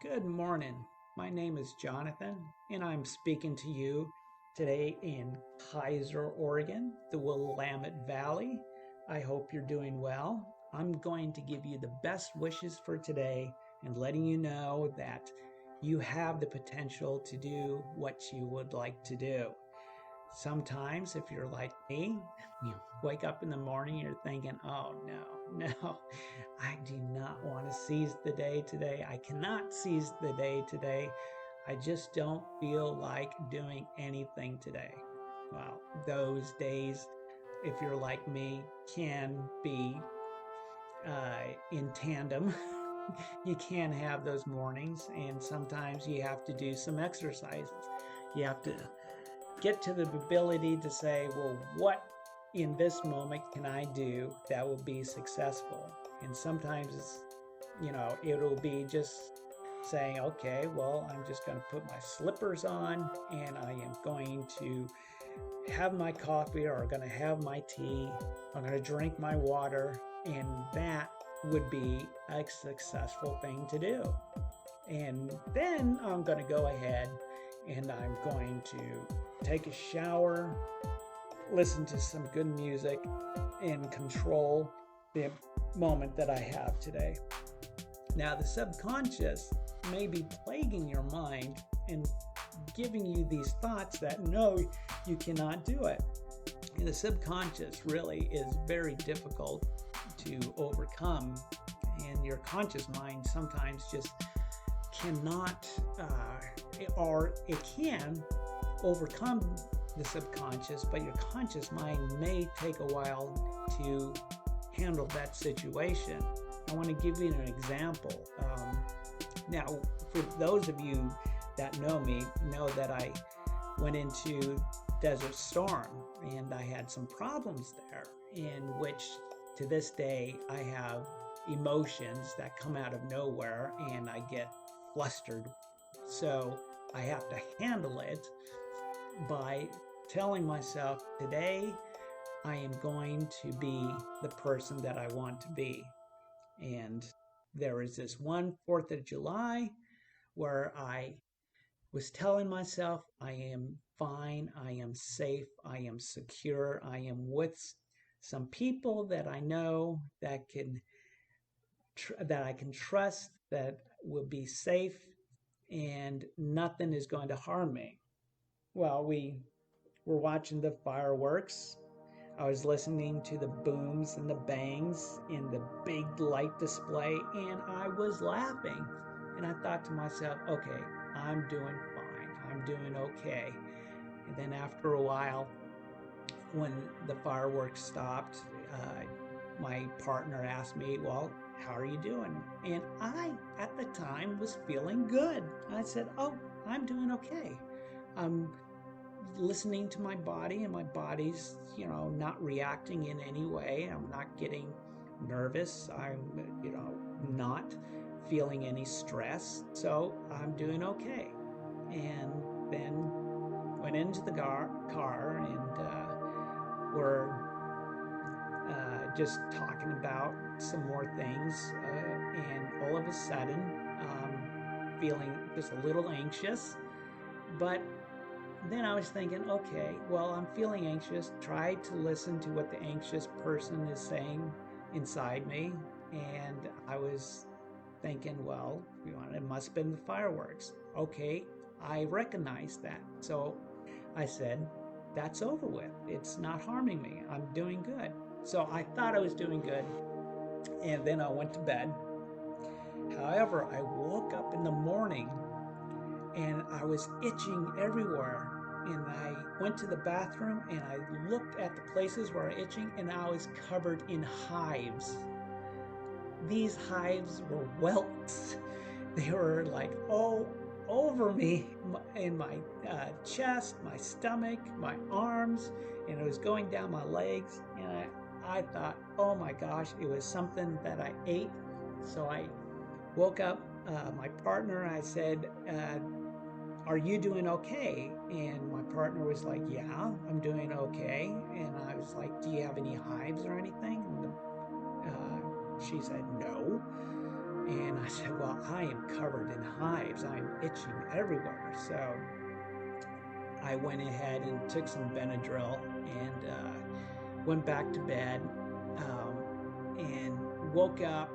Good morning. My name is Jonathan, and I'm speaking to you today in Kaiser, Oregon, the Willamette Valley. I hope you're doing well. I'm going to give you the best wishes for today and letting you know that you have the potential to do what you would like to do. Sometimes, if you're like me, you wake up in the morning, you're thinking, oh no, I do not want to seize the day today. I cannot seize the day today. I just don't feel like doing anything today. Well, those days, if you're like me, can be in tandem. You can have those mornings, and sometimes you have to do some exercises. You have to get to the ability to say, well, what in this moment can I do that will be successful? And sometimes it'll be just saying, okay, well, I'm just going to put my slippers on and I am going to have my coffee or I'm going to have my tea. I'm going to drink my water. And that would be a successful thing to do. And then I'm going to go ahead and I'm going to take a shower, listen to some good music, and control the moment that I have today. Now, the subconscious may be plaguing your mind and giving you these thoughts that no, you cannot do it. And the subconscious really is very difficult to overcome, and your conscious mind sometimes just cannot, or it can overcome the subconscious, but your conscious mind may take a while to handle that situation. I want to give you an example. Now, for those of you that know me, know that I went into Desert Storm and I had some problems there, in which to this day I have emotions that come out of nowhere and I get flustered. So I have to handle it by telling myself, today I am going to be the person that I want to be. And there is this one 4th of July where I was telling myself, I am fine, I am safe, I am secure, I am with some people that I know that I can trust, that will be safe, and nothing is going to harm me. Well, we were watching the fireworks. I was listening to the booms and the bangs in the big light display, and I was laughing. And I thought to myself, okay, I'm doing fine. I'm doing okay. And then after a while, when the fireworks stopped, my partner asked me, well, how are you doing? And I, at the time, was feeling good. I said, oh, I'm doing okay. I'm listening to my body, and my body's, not reacting in any way. I'm not getting nervous. I'm, not feeling any stress. So I'm doing okay. And then went into the car and we're just talking about some more things. And all of a sudden, feeling just a little anxious. But then I was thinking, okay, well, I'm feeling anxious. Try to listen to what the anxious person is saying inside me. And I was thinking, well, it must have been the fireworks. Okay, I recognize that. So I said, that's over with. It's not harming me. I'm doing good. So I thought I was doing good. And then I went to bed. However, I woke up in the morning and I was itching everywhere. And I went to the bathroom and I looked at the places where I was itching, and I was covered in hives. These hives were welts. They were like all over me, in my chest, my stomach, my arms, and it was going down my legs. And I thought, oh my gosh, it was something that I ate. So I woke up my partner. I said, are you doing okay? And my partner was like, yeah, I'm doing okay. And I was like, do you have any hives or anything? And she said, no. And I said, well, I am covered in hives. I'm itching everywhere. So I went ahead and took some Benadryl and went back to bed and woke up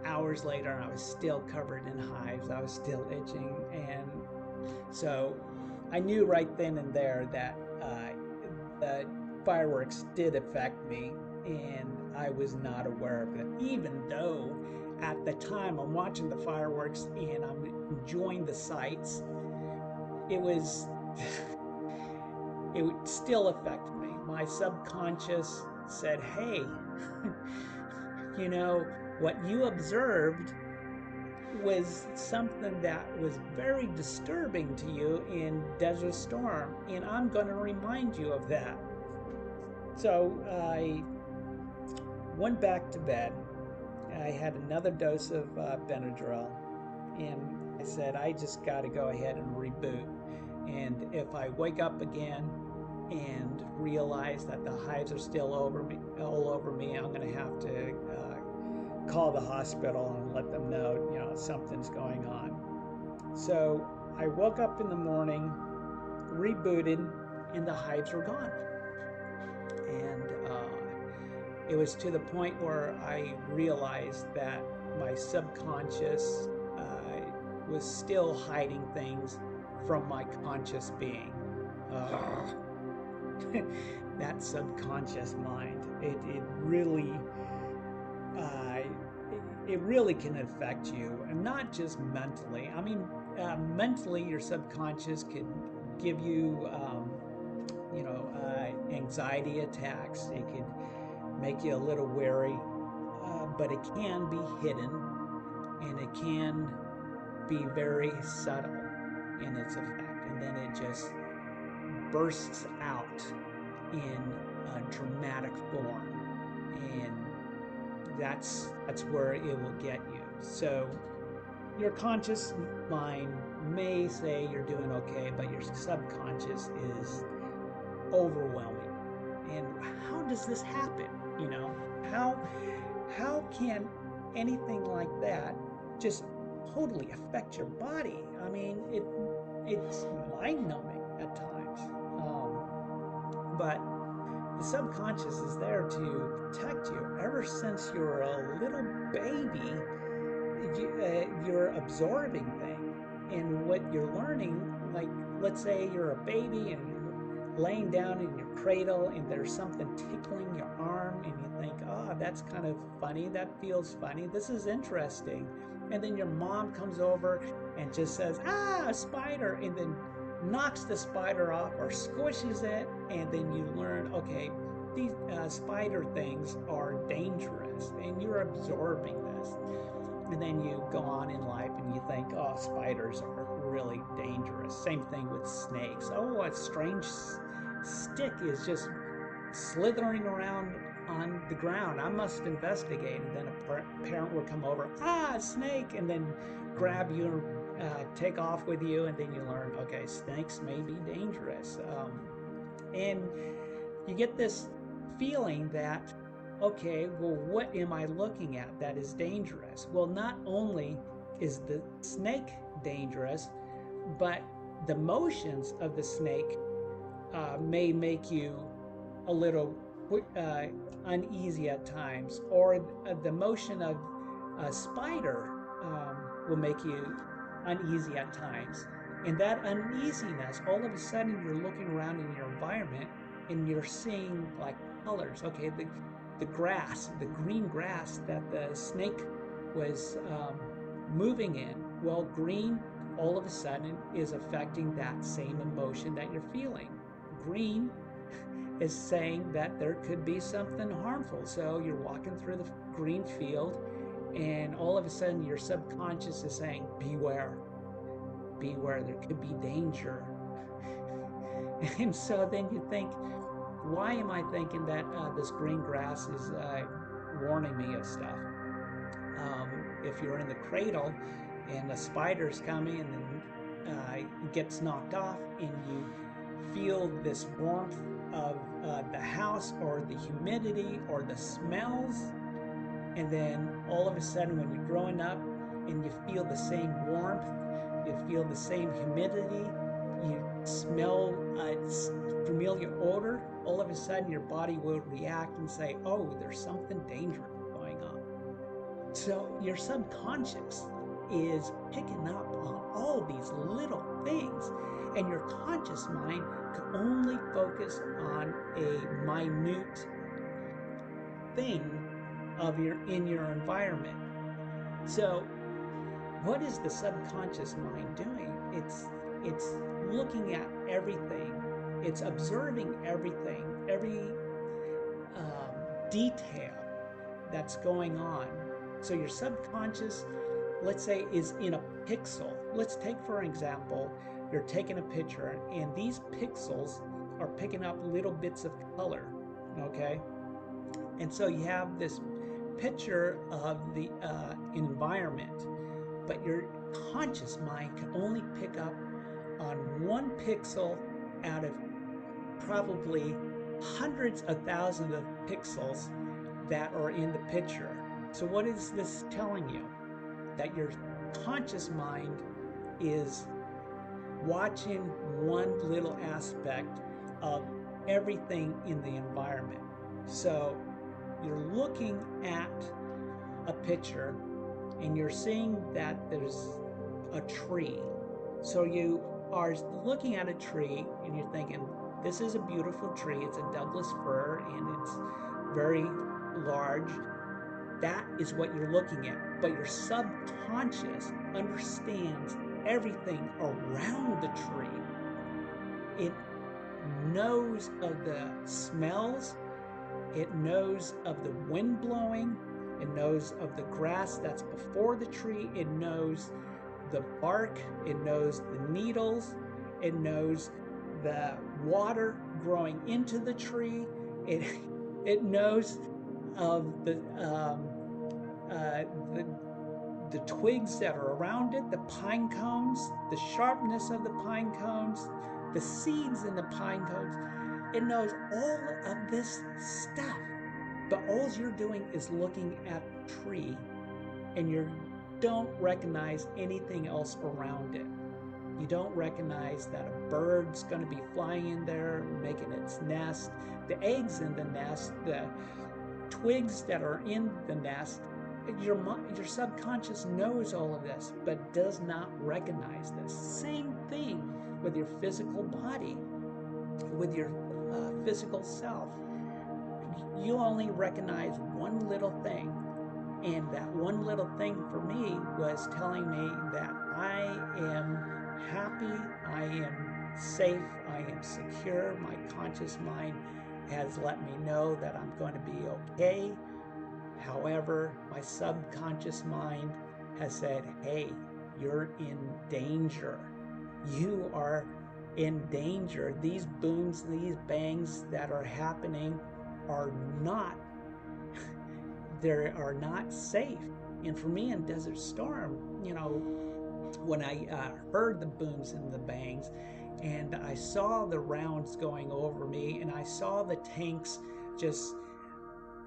hours later, and I was still covered in hives. I was still itching. And so I knew right then and there that the fireworks did affect me, and I was not aware of it, even though at the time I'm watching the fireworks and I'm enjoying the sights. It was it would still affect me. My subconscious said, hey, you know, what you observed was something that was very disturbing to you in Desert Storm, and I'm going to remind you of that. So I went back to bed. I had another dose of Benadryl, and I said, I just got to go ahead and reboot. And if I wake up again and realize that the hives are still all over me, I'm going to have to call the hospital and let them know, something's going on. So I woke up in the morning, rebooted, and the hives were gone. And it was to the point where I realized that my subconscious was still hiding things from my conscious being. That subconscious mind, it really it really can affect you, and not just mentally. I mean, mentally, your subconscious can give you, anxiety attacks. It can make you a little wary, but it can be hidden, and it can be very subtle in its effect, and then it just bursts out in a dramatic form, and that's where it will get you. So your conscious mind may say you're doing okay, but your subconscious is overwhelming. And how does this happen? How can anything like that just totally affect your body? I mean, it's mind-numbing at times. But the subconscious is there to protect you. Ever since you're a little baby, you're absorbing things. And what you're learning, like, let's say you're a baby and you're laying down in your cradle and there's something tickling your arm, and you think, oh, that's kind of funny. That feels funny. This is interesting. And then your mom comes over and just says, a spider, and then knocks the spider off or squishes it, and then you learn, okay, these spider things are dangerous, and you're absorbing this. And then you go on in life and you think, oh, spiders are really dangerous. Same thing with snakes. Oh, a strange stick is just slithering around on the ground. I must investigate. And then a parent will come over, a snake, and then grab you and take off with you, and then you learn, okay, snakes may be dangerous. And you get this feeling that, okay, well, what am I looking at that is dangerous? Well, not only is the snake dangerous, but the motions of the snake may make you a little uneasy at times, or the motion of a spider will make you uneasy at times. And that uneasiness, all of a sudden you're looking around in your environment and you're seeing like colors. Okay, the grass, the green grass that the snake was moving in. Well, green all of a sudden is affecting that same emotion that you're feeling. Green is saying that there could be something harmful. So you're walking through the green field, and all of a sudden your subconscious is saying, beware, beware, there could be danger. And so then you think, why am I thinking that this green grass is warning me of stuff? If you're in the cradle and a spider's coming and then it gets knocked off, and you feel this warmth of the house, or the humidity, or the smells, and then all of a sudden when you're growing up, and you feel the same warmth, you feel the same humidity, you smell a familiar odor, all of a sudden your body will react and say, oh, there's something dangerous going on. So your subconscious is picking up on all these little things, and your conscious mind can only focus on a minute thing in your environment. So what is the subconscious mind doing? It's looking at everything. It's observing everything, every detail that's going on. So your subconscious, let's say, is in a pixel. Let's take, for example, you're taking a picture, and these pixels are picking up little bits of color, okay? And so you have this picture of the environment, but your conscious mind can only pick up on one pixel out of probably hundreds of thousands of pixels that are in the picture. So what is this telling you? That your conscious mind is watching one little aspect of everything in the environment. So you're looking at a picture and you're seeing that there's a tree. So you are looking at a tree and you're thinking, this is a beautiful tree. It's a Douglas fir and it's very large. That is what you're looking at. But your subconscious understands everything around the tree. It knows of the smells. It knows of the wind blowing. It knows of the grass that's before the tree. It knows the bark. It knows the needles. It knows the water growing into the tree. It knows of the twigs that are around it, the pine cones, the sharpness of the pine cones, the seeds in the pine cones. It knows all of this stuff, but all you're doing is looking at the tree, and you don't recognize anything else around it. You don't recognize that a bird's going to be flying in there, making its nest, the eggs in the nest, the twigs that are in the nest. Your subconscious knows all of this, but does not recognize this. Same thing with your physical body, with your physical self. You only recognize one little thing, and that one little thing for me was telling me that I am happy, I am safe, I am secure. My conscious mind has let me know that I'm going to be okay. However, my subconscious mind has said, hey, you're in danger. You are in danger. These booms, these bangs that are happening are not safe. And for me in Desert Storm, when I heard the booms and the bangs, and I saw the rounds going over me, and I saw the tanks just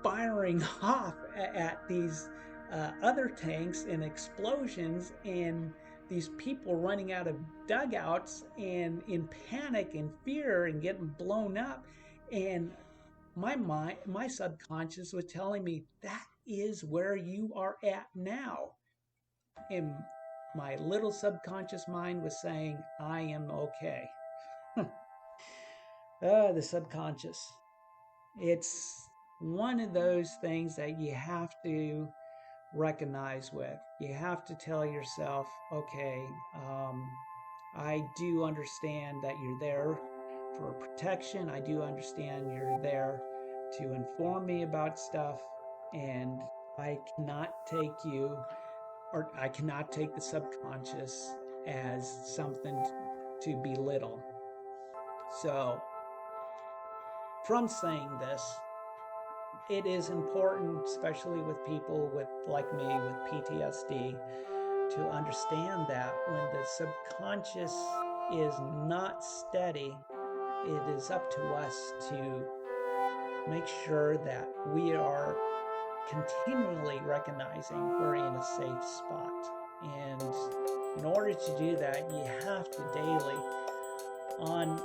firing off at these other tanks and explosions, and these people running out of dugouts and in panic and fear and getting blown up, and my subconscious was telling me that is where you are at now, and my little subconscious mind was saying I am okay. The subconscious, it's one of those things that you have to recognize with. You have to tell yourself, okay, I do understand that you're there for protection. I do understand you're there to inform me about stuff, and I cannot take you, or I cannot take the subconscious as something to belittle. So, from saying this, it is important, especially with people like me with PTSD, to understand that when the subconscious is not steady, it is up to us to make sure that we are continually recognizing we're in a safe spot. And in order to do that, you have to daily, on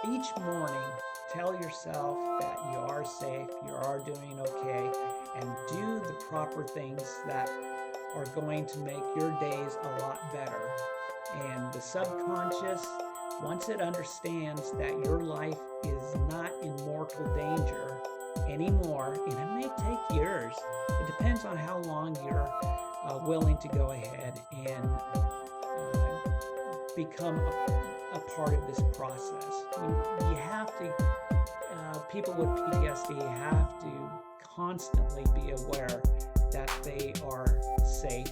each morning, tell yourself that you are safe, you are doing okay, and do the proper things that are going to make your days a lot better. And the subconscious, once it understands that your life is not in mortal danger anymore, and it may take years, it depends on how long you're willing to go ahead and become a part of this process. You have to, people with PTSD have to constantly be aware that they are safe,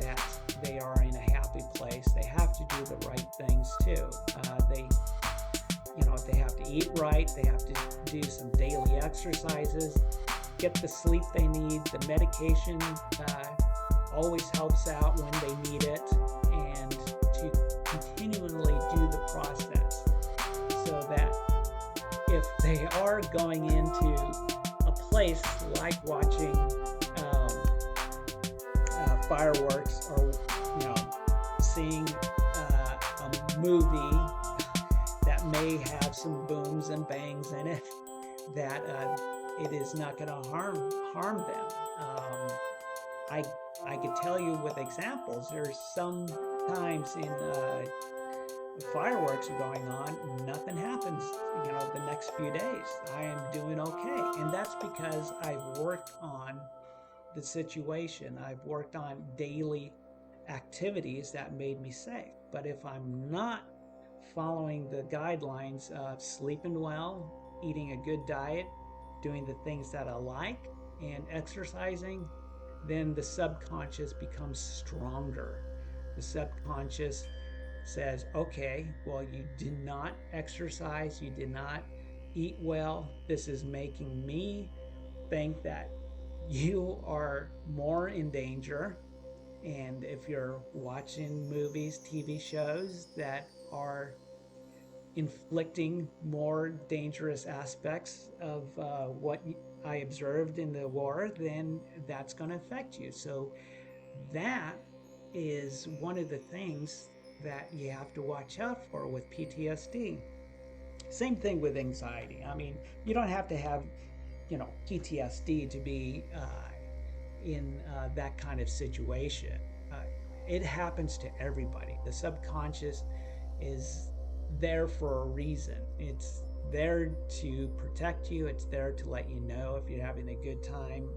that they are in a happy place. They have to do the right things too. They have to eat right. They have to do some daily exercises, get the sleep they need. The medication always helps out when they need it, and to continually do the process so that if they are going into a place like watching fireworks or seeing a movie that may have some booms and bangs in it, that it is not going to harm them. I could tell you with examples. There's some times in fireworks are going on, nothing happens, the next few days. I am doing okay. And that's because I've worked on the situation. I've worked on daily activities that made me safe. But if I'm not following the guidelines of sleeping well, eating a good diet, doing the things that I like, and exercising, then the subconscious becomes stronger. The subconscious says, okay, well, you did not exercise, you did not eat well. This is making me think that you are more in danger. And if you're watching movies, TV shows that are inflicting more dangerous aspects of what I observed in the war, then that's going to affect you. So that is one of the things that you have to watch out for with PTSD. Same thing with anxiety. I mean, you don't have to have, PTSD to be in that kind of situation. It happens to everybody. The subconscious is there for a reason. It's there to protect you. It's there to let you know if you're having a good time,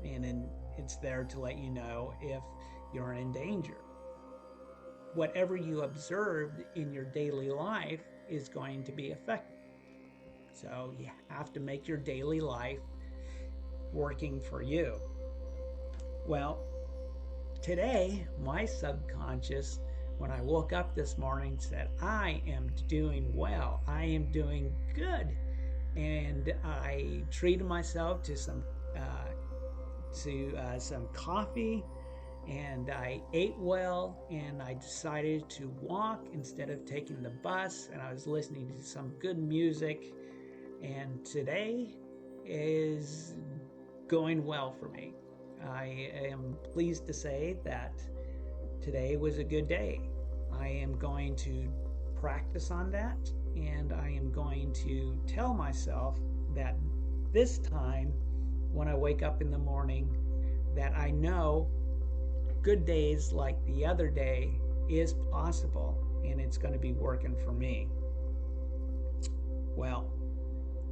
and then it's there to let you know if you're in danger. Whatever you observed in your daily life is going to be affected. So you have to make your daily life working for you. Well, today, my subconscious, when I woke up this morning, said, I am doing well. I am doing good. And I treated myself to some coffee, and I ate well, and I decided to walk instead of taking the bus, and I was listening to some good music, and today is going well for me. I am pleased to say that today was a good day. I am going to practice on that, and I am going to tell myself that this time when I wake up in the morning, that I know good days like the other day is possible, and it's going to be working for me. Well,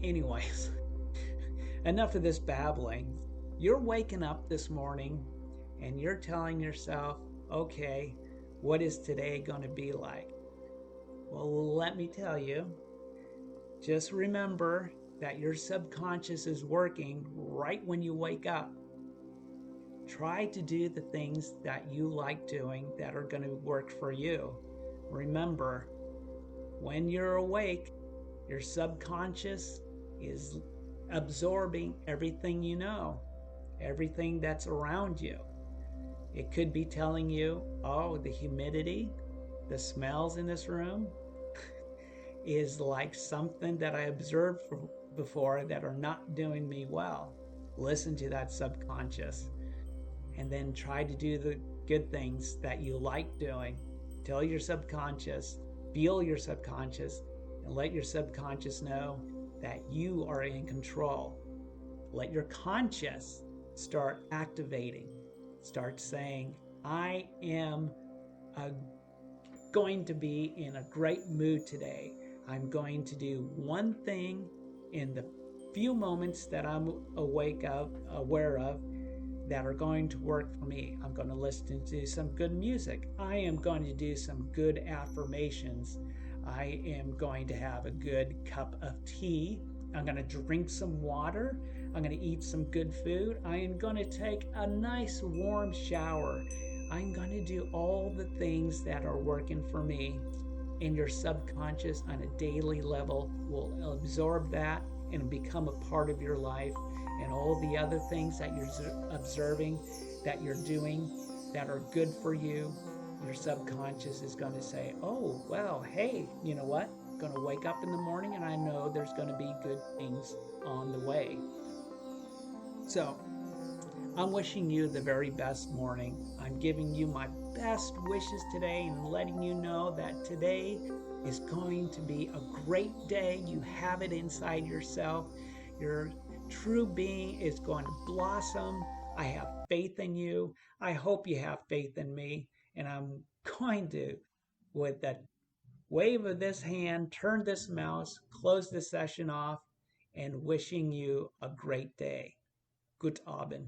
anyways, enough of this babbling. You're waking up this morning and you're telling yourself, okay, what is today going to be like? Well, let me tell you, just remember that your subconscious is working right when you wake up. Try to do the things that you like doing that are going to work for you. Remember, when you're awake, your subconscious is absorbing everything you know, everything that's around you. It could be telling you, oh, the humidity, the smells in this room is like something that I observed before that are not doing me well. Listen to that subconscious. and then try to do the good things that you like doing. Tell your subconscious, feel your subconscious, and let your subconscious know that you are in control. Let your conscious start activating. Start saying, I am going to be in a great mood today. I'm going to do one thing in the few moments that I'm aware of, that are going to work for me. I'm going to listen to some good music. I am going to do some good affirmations. I am going to have a good cup of tea. I'm going to drink some water. I'm going to eat some good food. I am going to take a nice warm shower. I'm going to do all the things that are working for me. And your subconscious on a daily level will absorb that and become a part of your life. And all the other things that you're observing, that you're doing, that are good for you, your subconscious is going to say, oh, well, hey, you know what? I'm going to wake up in the morning and I know there's going to be good things on the way. So I'm wishing you the very best morning. I'm giving you my best wishes today and letting you know that today is going to be a great day. You have it inside yourself. Your true being is going to blossom. I have faith in you. I hope you have faith in me. And I'm going to, with that wave of this hand, turn this mouse, close the session off, and wishing you a great day. Good Abend.